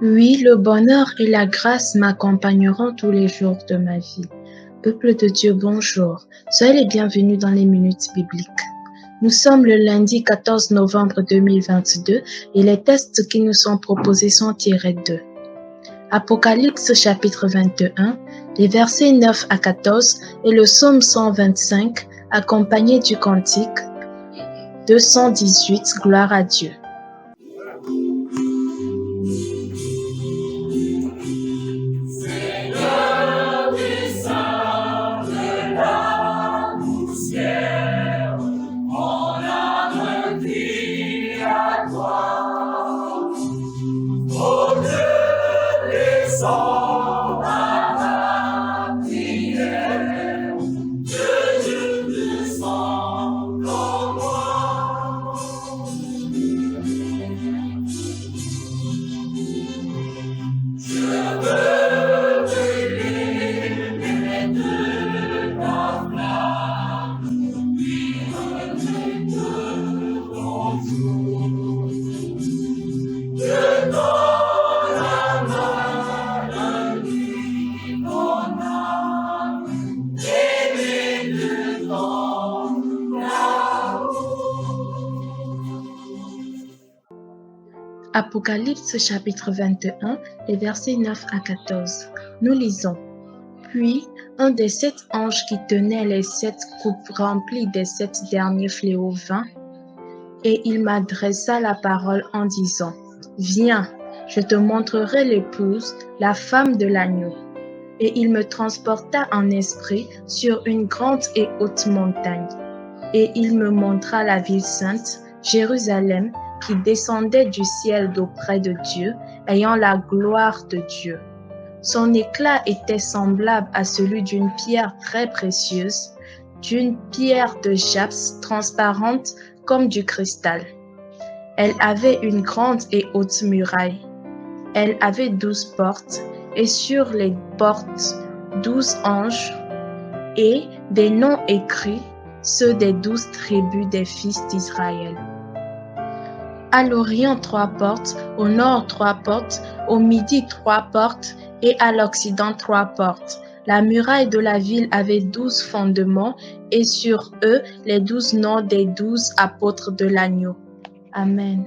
Oui, le bonheur et la grâce m'accompagneront tous les jours de ma vie. Peuple de Dieu, bonjour. Soyez les bienvenus dans les minutes bibliques. Nous sommes le lundi 14 novembre 2022 et les textes qui nous sont proposés sont tirés de Apocalypse chapitre 21, les versets 9 à 14 et le psaume 125 accompagné du cantique 218, gloire à Dieu. Apocalypse chapitre 21, les versets 9 à 14. Nous lisons. Puis, un des 7 anges qui tenaient les 7 coupes remplies des 7 derniers fléaux vint, et il m'adressa la parole en disant, « Viens, je te montrerai l'épouse, la femme de l'agneau. » Et il me transporta en esprit sur une grande et haute montagne. Et il me montra la ville sainte, Jérusalem, qui descendait du ciel d'auprès de Dieu, ayant la gloire de Dieu. Son éclat était semblable à celui d'une pierre très précieuse, d'une pierre de jaspis transparente comme du cristal. Elle avait une grande et haute muraille. Elle avait 12 portes, et sur les portes 12 anges, et des noms écrits, ceux des 12 tribus des fils d'Israël. À l'Orient 3 portes, au Nord 3 portes, au Midi 3 portes, et à l'Occident 3 portes. La muraille de la ville avait 12 fondements, et sur eux les 12 noms des 12 apôtres de l'agneau. Amen.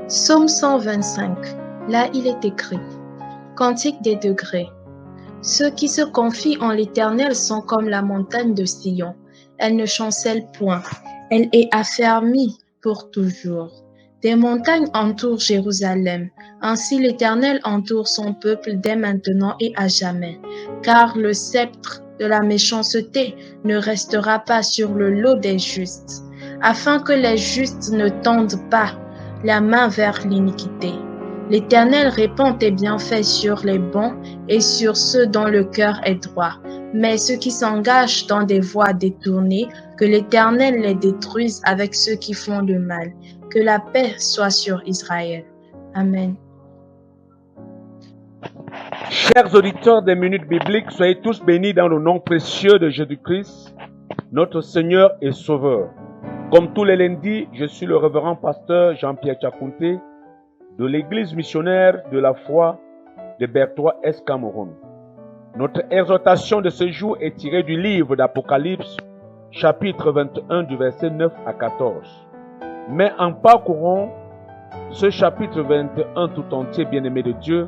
Psaume 125. Là il est écrit. Cantique des degrés. Ceux qui se confient en l'Éternel sont comme la montagne de Sion. Elle ne chancelle point. Elle est affermie pour toujours. Des montagnes entourent Jérusalem. Ainsi l'Éternel entoure son peuple dès maintenant et à jamais. Car le sceptre de la méchanceté ne restera pas sur le lot des justes, afin que les justes ne tendent pas la main vers l'iniquité. L'Éternel répand tes bienfaits sur les bons et sur ceux dont le cœur est droit. Mais ceux qui s'engagent dans des voies détournées, que l'Éternel les détruise avec ceux qui font le mal. Que la paix soit sur Israël. Amen. Chers auditeurs des minutes bibliques, soyez tous bénis dans le nom précieux de Jésus-Christ, notre Seigneur et Sauveur. Comme tous les lundis, je suis le révérend pasteur Jean-Pierre Tchakounté de l'église missionnaire de la foi de Bertois-Est Cameroun. Notre exhortation de ce jour est tirée du livre d'Apocalypse, chapitre 21, du verset 9 à 14. Mais en parcourant ce chapitre 21 tout entier, bien-aimé de Dieu,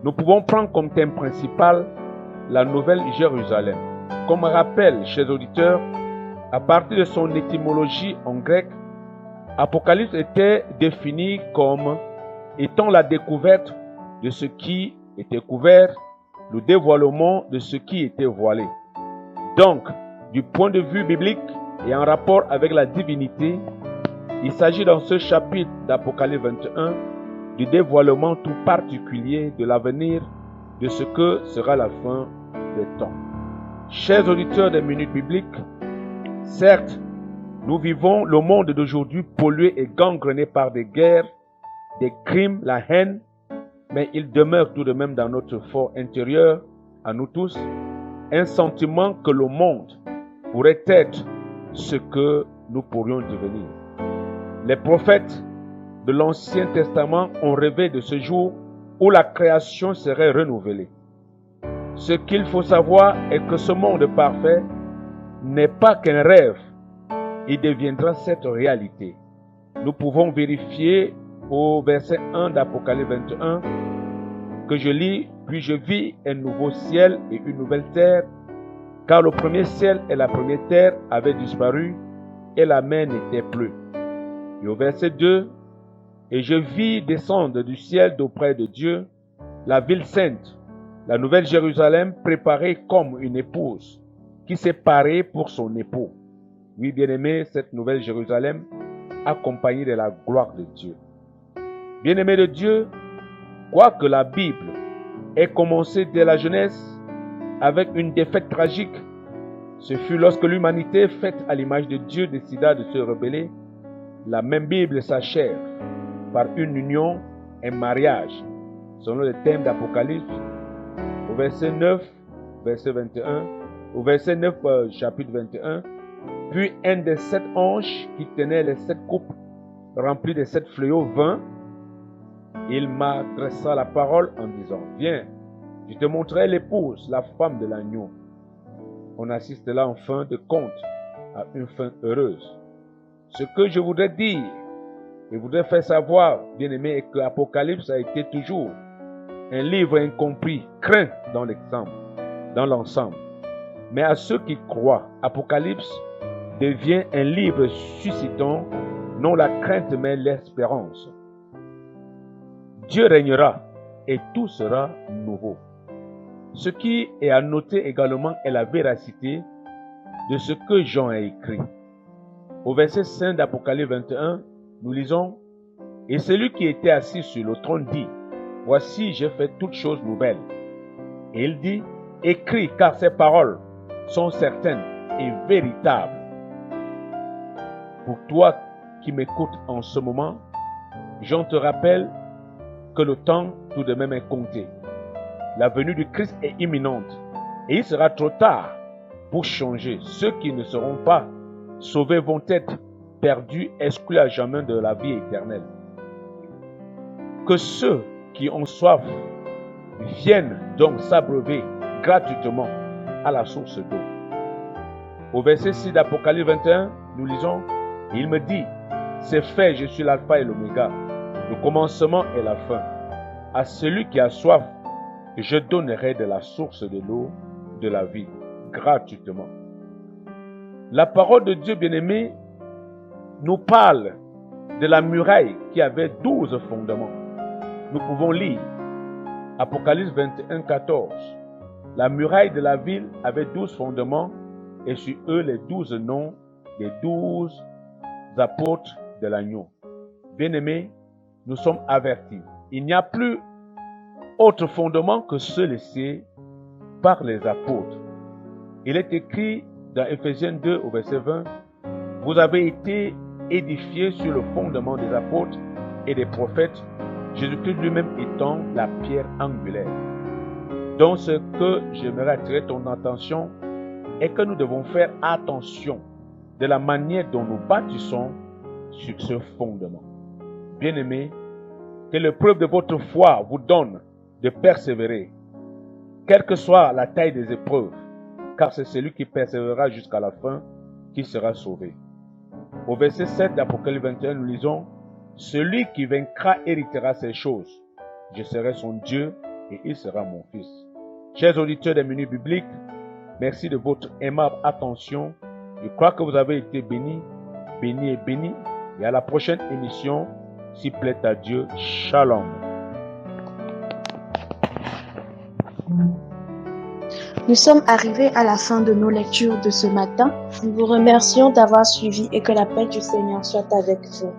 nous pouvons prendre comme thème principal la nouvelle Jérusalem. Comme rappel, chers auditeurs, à partir de son étymologie en grec, Apocalypse était défini comme étant la découverte de ce qui était couvert, le dévoilement de ce qui était voilé. Donc, du point de vue biblique et en rapport avec la divinité, il s'agit dans ce chapitre d'Apocalypse 21 du dévoilement tout particulier de l'avenir de ce que sera la fin des temps. Chers auditeurs des minutes bibliques, certes, nous vivons le monde d'aujourd'hui pollué et gangrené par des guerres, des crimes, la haine, mais il demeure tout de même dans notre fort intérieur, à nous tous, un sentiment que le monde pourrait être ce que nous pourrions devenir. Les prophètes de l'Ancien Testament ont rêvé de ce jour où la création serait renouvelée. Ce qu'il faut savoir est que ce monde parfait n'est pas qu'un rêve, il deviendra cette réalité. Nous pouvons vérifier au verset 1 d'Apocalypse 21 que je lis, puis je vis un nouveau ciel et une nouvelle terre, car le premier ciel et la première terre avaient disparu et la mer n'était plus. Et au verset 2, et je vis descendre du ciel d'auprès de Dieu la ville sainte, la nouvelle Jérusalem préparée comme une épouse qui s'est parée pour son époux. Oui, bien-aimé, cette nouvelle Jérusalem accompagnée de la gloire de Dieu. Bien-aimé de Dieu, quoique la Bible ait commencé dès la Genèse avec une défaite tragique, ce fut lorsque l'humanité, faite à l'image de Dieu, décida de se rebeller. La même Bible s'achève par une union, un mariage, selon le thème d'Apocalypse, au verset 9, verset 21, au verset 9, chapitre 21, puis un des 7 anges qui tenait les 7 coupes remplies de 7 fléaux vint. Il m'adressa la parole en disant, viens, je te montrerai l'épouse, la femme de l'agneau. On assiste là en fin de compte à une fin heureuse. Ce que je voudrais dire et voudrais faire savoir, bien-aimé, est que l'Apocalypse a été toujours un livre incompris, craint dans l'ensemble. Mais à ceux qui croient, Apocalypse devient un livre suscitant non la crainte mais l'espérance. Dieu régnera et tout sera nouveau. Ce qui est à noter également est la véracité de ce que Jean a écrit. Au verset 5 d'Apocalypse 21, nous lisons « Et celui qui était assis sur le trône dit, « Voici, j'ai fait toutes choses nouvelles. » Et il dit, « Écris, car ces paroles sont certaines et véritables. » Pour toi qui m'écoutes en ce moment, Jean te rappelle que le temps tout de même est compté. La venue du Christ est imminente et il sera trop tard pour changer. Ceux qui ne seront pas sauvés vont être perdus, exclus à jamais de la vie éternelle. Que ceux qui ont soif viennent donc s'abreuver gratuitement à la source d'eau. Au verset 6 d'Apocalypse 21, nous lisons, il me dit, c'est fait, je suis l'alpha et l'oméga, le commencement et la fin. À celui qui a soif, je donnerai de la source de l'eau de la vie, gratuitement. La parole de Dieu, bien-aimé, nous parle de la muraille qui avait 12 fondements. Nous pouvons lire Apocalypse 21, 14. La muraille de la ville avait 12 fondements et sur eux les 12 noms des 12 apôtres de l'agneau. Bien-aimés, nous sommes avertis. Il n'y a plus autre fondement que ceux laissés par les apôtres. Il est écrit dans Éphésiens 2 au verset 20, « Vous avez été édifiés sur le fondement des apôtres et des prophètes, Jésus-Christ lui-même étant la pierre angulaire. » Donc ce que j'aimerais attirer ton attention est que nous devons faire attention de la manière dont nous bâtissons sur ce fondement. Bien-aimés, que l'épreuve de votre foi vous donne de persévérer, quelle que soit la taille des épreuves, car c'est celui qui persévérera jusqu'à la fin qui sera sauvé. Au verset 7 d'Apocalypse 21, nous lisons, « Celui qui vaincra héritera ces choses. Je serai son Dieu et il sera mon fils. » Chers auditeurs des Minutes Bibliques, merci de votre aimable attention. Je crois que vous avez été bénis, bénis et bénis. Et à la prochaine émission, s'il plaît à Dieu, Shalom. Nous sommes arrivés à la fin de nos lectures de ce matin. Nous vous remercions d'avoir suivi et que la paix du Seigneur soit avec vous.